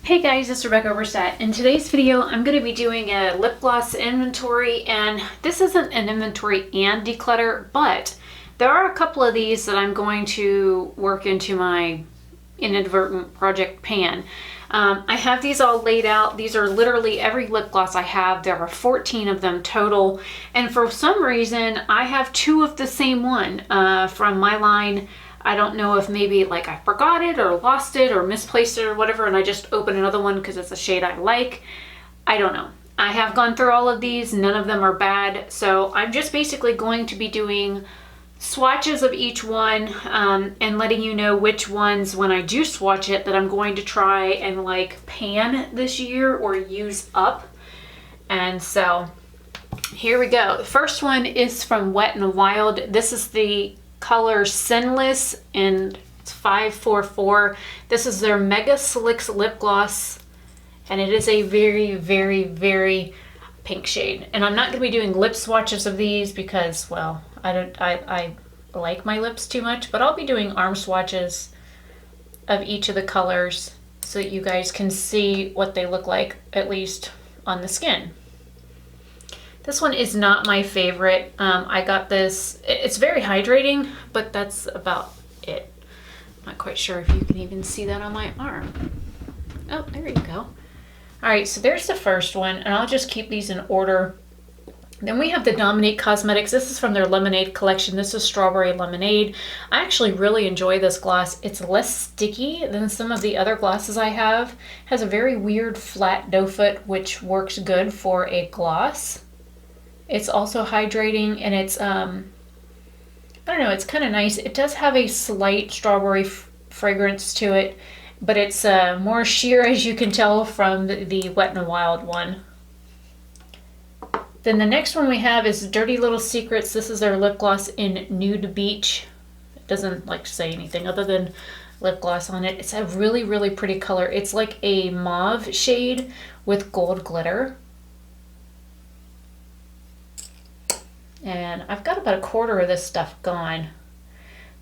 Hey guys, it's Rebecca Oberstadt. In today's video, I'm going to be doing a lip gloss inventory, and this isn't an inventory and declutter, but there are a couple of these that I'm going to work into my inadvertent project pan. I have these all laid out. These are literally every lip gloss I have. There are 14 of them total, and for some reason, I have two of the same one from my line. I don't know if maybe like I forgot it or lost it or misplaced it or whatever, and I just opened another one because it's a shade I like. I don't know. I have gone through all of these. None of them are bad. So I'm just basically going to be doing swatches of each one and letting you know which ones, when I do swatch it, that I'm going to try and like pan this year or use up. And so here we go. The first one is from Wet n Wild. This is the color Sinless, and it's 544. This is their Mega Slicks lip gloss, and it is a very, very, very pink shade. And I'm not going to be doing lip swatches of these because, well, I like my lips too much, but I'll be doing arm swatches of each of the colors so that you guys can see what they look like, at least on the skin. This one is not my favorite. I got this, it's very hydrating, but that's about it. Not quite sure if you can even see that on my arm. Oh, there you go. All right, so there's the first one, and I'll just keep these in order. Then we have the Dominique Cosmetics. This is from their Lemonade collection. This is Strawberry Lemonade. I actually really enjoy this gloss. It's less sticky than some of the other glosses I have. It has a very weird flat doe foot, which works good for a gloss. It's also hydrating, and it's, I don't know, it's kind of nice. It does have a slight strawberry fragrance to it, but it's more sheer, as you can tell from the Wet n Wild one. Then the next one we have is Dirty Little Secrets. This is their lip gloss in Nude Beach. It doesn't like say anything other than lip gloss on it. It's a really, really pretty color. It's like a mauve shade with gold glitter. And I've got about a quarter of this stuff gone.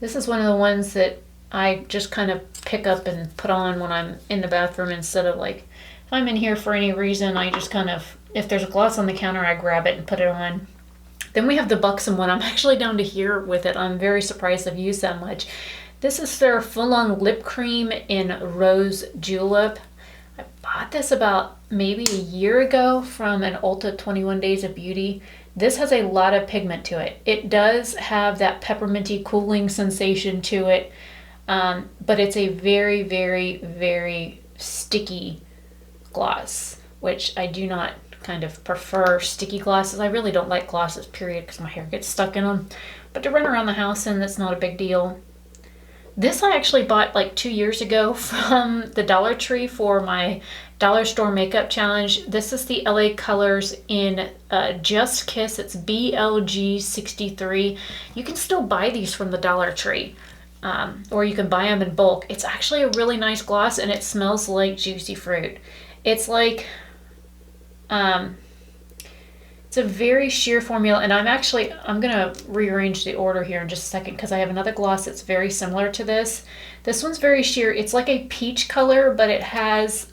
This is one of the ones that I just kind of pick up and put on when I'm in the bathroom, instead of like, if I'm in here for any reason, I just kind of, if there's a gloss on the counter, I grab it and put it on. Then we have the Buxom one. I'm actually down to here with it. I'm very surprised I've used that much. This is their full-on lip cream in Rose Julep. I bought this about maybe a year ago from an Ulta 21 Days of Beauty. This has a lot of pigment to it. It does have that pepperminty cooling sensation to it, but it's a very, very, very sticky gloss, which I do not kind of prefer sticky glosses. I really don't like glosses, period, because my hair gets stuck in them. But to run around the house in, that's not a big deal. This I actually bought like 2 years ago from the Dollar Tree for my Dollar Store Makeup Challenge. This is the LA Colors in Just Kiss. It's BLG63. You can still buy these from the Dollar Tree, or you can buy them in bulk. It's actually a really nice gloss, and it smells like juicy fruit. It's like, it's a very sheer formula, and I'm gonna rearrange the order here in just a second because I have another gloss that's very similar to this. This one's very sheer. It's like a peach color, but it has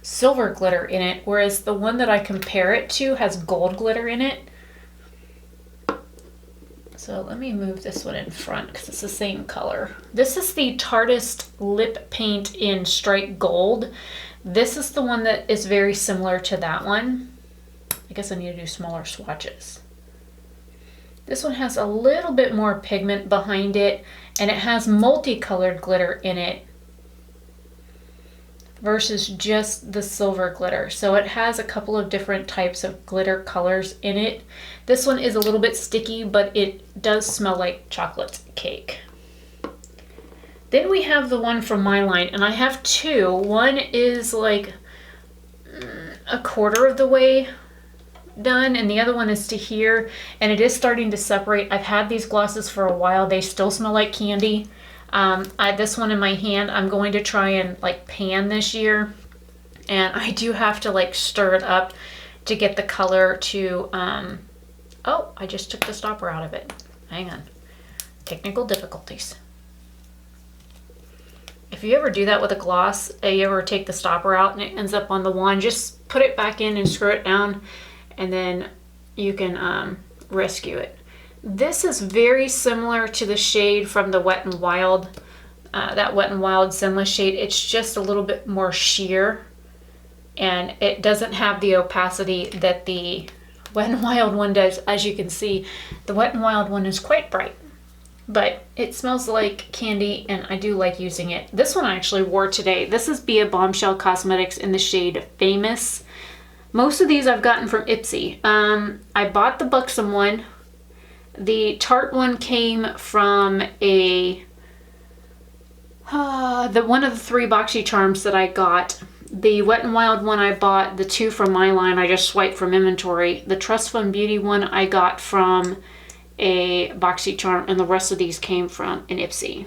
silver glitter in it, whereas the one that I compare it to has gold glitter in it. So let me move this one in front because it's the same color. This is the Tarteist Lip Paint in Strike Gold. This is the one that is very similar to that one. I guess I need to do smaller swatches. This one has a little bit more pigment behind it, and it has multicolored glitter in it versus just the silver glitter. So it has a couple of different types of glitter colors in it. This one is a little bit sticky, but it does smell like chocolate cake. Then we have the one from my line, and I have two. One is like a quarter of the way done, and the other one is to here, and it is starting to separate. I've had these glosses for a while. They still smell like candy. This one in my hand, I'm going to try and like pan this year, and I do have to like stir it up to get the color to, oh, I just took the stopper out of it. Hang on. Technical difficulties. if you ever do that with a gloss, you ever take the stopper out and it ends up on the wand, just put it back in and screw it down, and then you can rescue it. This is very similar to the shade from the Wet n Wild, that Wet n Wild Sinless shade. It's just a little bit more sheer, and it doesn't have the opacity that the Wet n Wild one does. As you can see, the Wet n Wild one is quite bright, but it smells like candy, and I do like using it. This one I actually wore today. This is Be a Bombshell Cosmetics in the shade Famous. Most of these I've gotten from Ipsy. I bought the Buxom one. The Tarte one came from a one of the 3 BoxyCharms that I got. The Wet n Wild one I bought, the 2 from my line I just swiped from inventory. The Trust Fund Beauty one I got from a BoxyCharm, and the rest of these came from an Ipsy.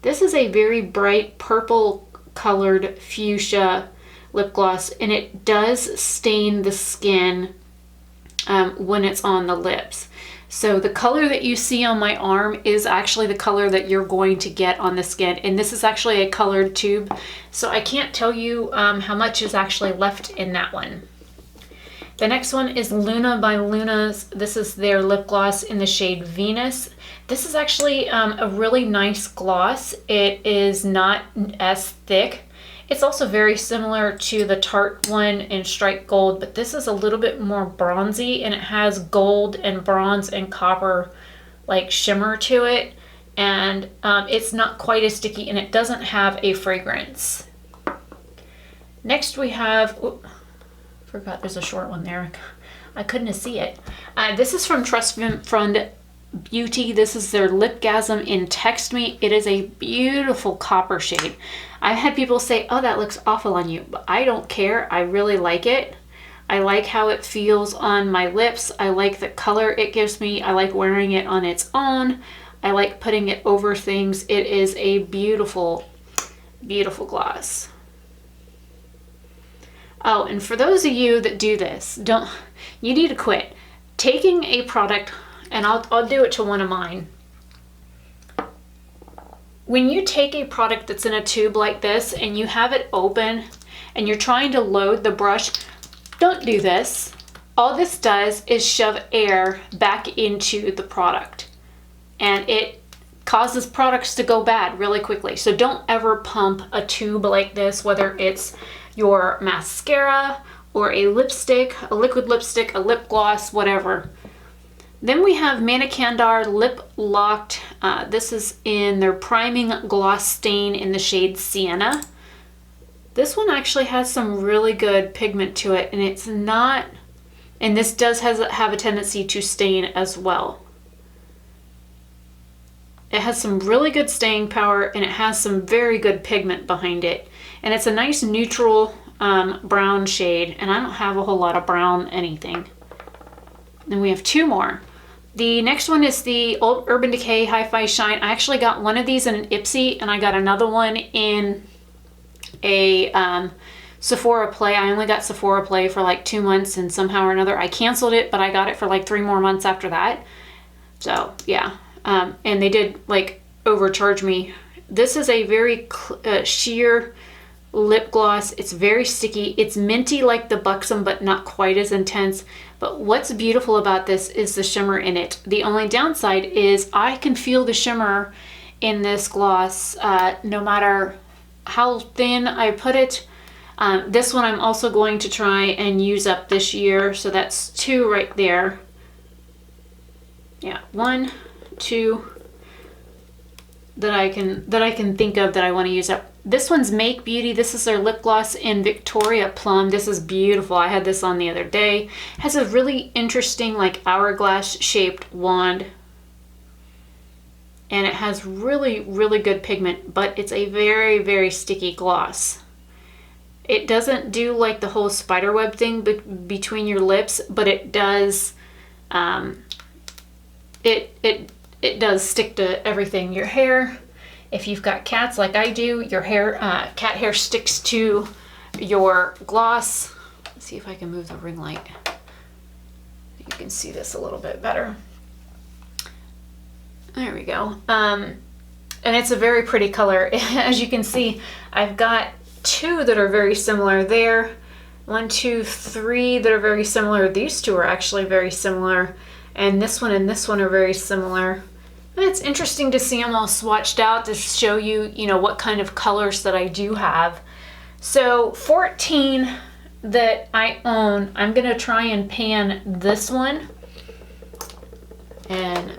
This is a very bright purple colored fuchsia lip gloss, and it does stain the skin when it's on the lips. So the color that you see on my arm is actually the color that you're going to get on the skin. And this is actually a colored tube, so I can't tell you how much is actually left in that one. The next one is Luna by Luna's. This is their lip gloss in the shade Venus. This is actually a really nice gloss. It is not as thick. It's also very similar to the Tarte one in Strike Gold, but this is a little bit more bronzy, and it has gold and bronze and copper like shimmer to it, and it's not quite as sticky, and it doesn't have a fragrance. Next we have, forgot there's a short one there. I couldn't see it. This is from Trust Fund Beauty. This is their Lipgasm in Text Me. It is a beautiful copper shade. I've had people say, oh, that looks awful on you, but I don't care. I really like it. I like how it feels on my lips. I like the color it gives me. I like wearing it on its own. I like putting it over things. It is a beautiful, beautiful gloss. Oh, and for those of you that do this, you need to quit. Taking a product, and I'll do it to one of mine. When you take a product that's in a tube like this and you have it open and you're trying to load the brush, don't do this. All this does is shove air back into the product, and it causes products to go bad really quickly. So don't ever pump a tube like this, whether it's your mascara or a lipstick, a liquid lipstick, a lip gloss, whatever. Then we have Manicandar Lip Locked. This is in their Priming Gloss Stain in the shade Sienna. This one actually has some really good pigment to it, and it's not, and this does have a tendency to stain as well. It has some really good staying power, and it has some very good pigment behind it. And it's a nice neutral brown shade, and I don't have a whole lot of brown anything. Then we have 2 more. The next one is the Old Urban Decay Hi-Fi Shine. I actually got one of these in an Ipsy, and I got another one in a Sephora Play. I only got Sephora Play for like 2 months, and somehow or another I canceled it, but I got it for like 3 more months after that. So yeah, and they did like overcharge me. This is a very sheer lip gloss. It's very sticky. It's minty like the Buxom, but not quite as intense. But what's beautiful about this is the shimmer in it. The only downside is I can feel the shimmer in this gloss no matter how thin I put it. This one I'm also going to try and use up this year. So that's 2 right there. Yeah, 1, 2 that I can think of that I want to use up. This one's Make Beauty. This is their lip gloss in Victoria Plum. This is beautiful. I had this on the other day. It has a really interesting like hourglass shaped wand, and it has really, really good pigment, but it's a very, very sticky gloss. It doesn't do like the whole spiderweb thing between your lips, but it does it does stick to everything. Your hair, if you've got cats like I do, your hair, cat hair sticks to your gloss. Let's see if I can move the ring light. You can see this a little bit better. There we go. and it's a very pretty color. As you can see, I've got two that are very similar there. 1, 2, 3 that are very similar. These two are actually very similar. And this one are very similar. And it's interesting to see them all swatched out to show you, you know, what kind of colors that I do have. So 14 that I own, I'm gonna try and pan this one. And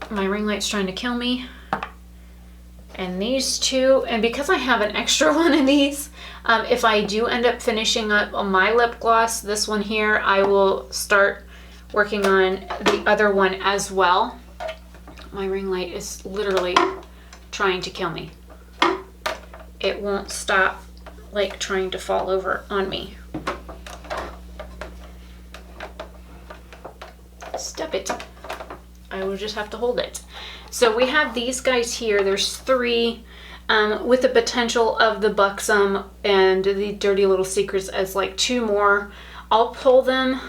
my ring light's trying to kill me. And these two, and because I have an extra one of these, if I do end up finishing up on my lip gloss, this one here, I will start working on the other one as well. My ring light is literally trying to kill me. It won't stop like trying to fall over on me. Stop it. I will just have to hold it. So we have these guys here. There's 3 with the potential of the Buxom and the Dirty Little Secrets as like 2 more. I'll pull them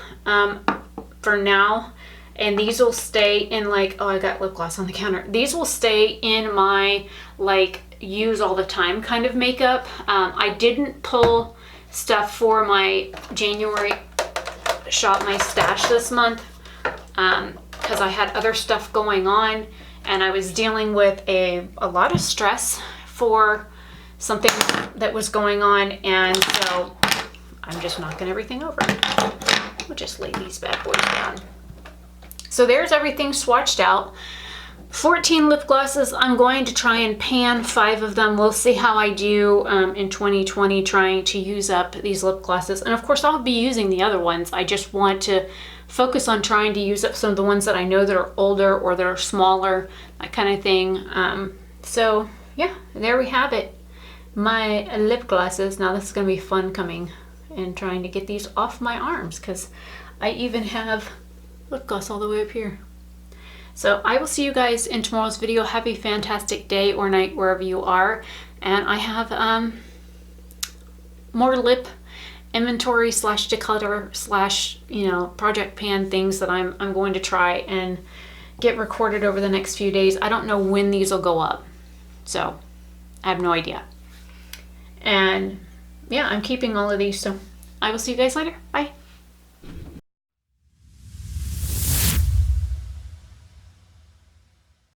for now, and these will stay in like, oh, I got lip gloss on the counter. These will stay in my like use all the time kind of makeup. I didn't pull stuff for my January Shop My Stash this month because I had other stuff going on. And I was dealing with a lot of stress for something that was going on, and so I'm just knocking everything over. We'll just lay these bad boys down. So there's everything swatched out. 14 lip glosses. I'm going to try and pan 5 of them. We'll see how I do in 2020 trying to use up these lip glosses. And of course I'll be using the other ones. I just want to focus on trying to use up some of the ones that I know that are older or that are smaller, that kind of thing. So yeah, there we have it. My lip glosses. Now this is going to be fun coming and trying to get these off my arms because I even have lip gloss all the way up here. So I will see you guys in tomorrow's video. Have a fantastic day or night wherever you are. And I have more lip inventory / declutter / you know, project pan things that I'm going to try and get recorded over the next few days. I don't know when these will go up, so I have no idea. And yeah, I'm keeping all of these, so I will see you guys later. Bye.